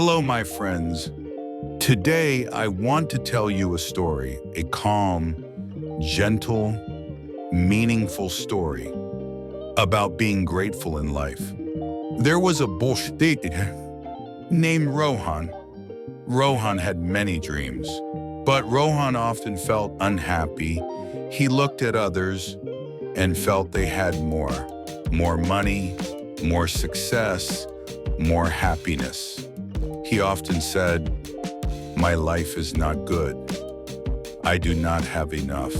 Hello, my friends. Today, I want to tell you a story, a calm, gentle, meaningful story about being grateful in life. There was a bush named Rohan. Rohan had many dreams, but Rohan often felt unhappy. He looked at others and felt they had more money, more success, more happiness. He often said, "My life is not good. I do not have enough."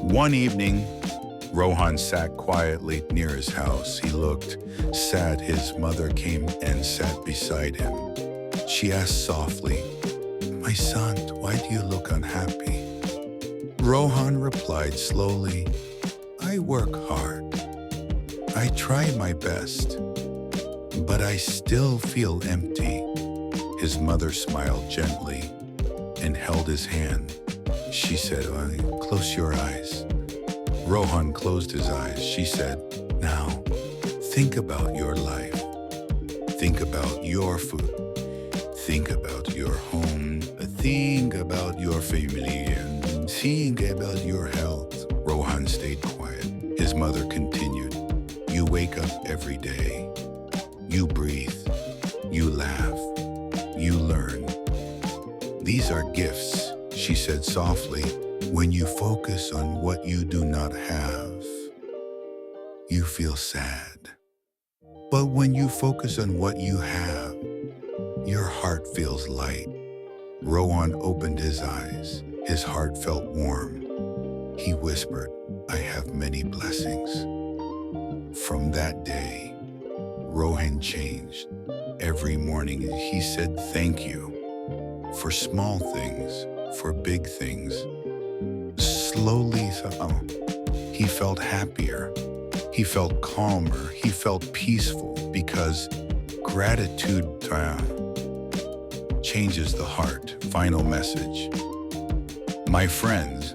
One evening, Rohan sat quietly near his house. He looked sad. His mother came and sat beside him. She asked softly, "My son, why do you look unhappy?" Rohan replied slowly, "I work hard. I try my best, but I still feel empty." His mother smiled gently and held his hand. She said, "Close your eyes." Rohan closed his eyes. She said, "Now, think about your life. Think about your food. Think about your home. Think about your family. And think about your health." Rohan stayed quiet. His mother continued, "You wake up every day. You breathe. You laugh. You learn. These are gifts," she said softly. "When you focus on what you do not have, you feel sad. But when you focus on what you have, your heart feels light." Rohan opened his eyes. His heart felt warm. He whispered, "I have many blessings." From that day, Rohan changed. Every morning he said thank you for small things, for big things. Slowly, he felt happier. He felt calmer. He felt peaceful because gratitude changes the heart. Final message. My friends,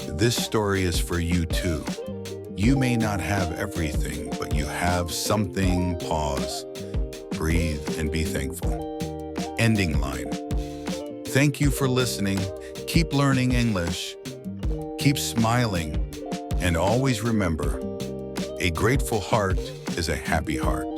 this story is for you too. You may not have everything, but you have something. Pause, breathe, and be thankful. Ending line. Thank you for listening. Keep learning English. Keep smiling. And always remember, a grateful heart is a happy heart.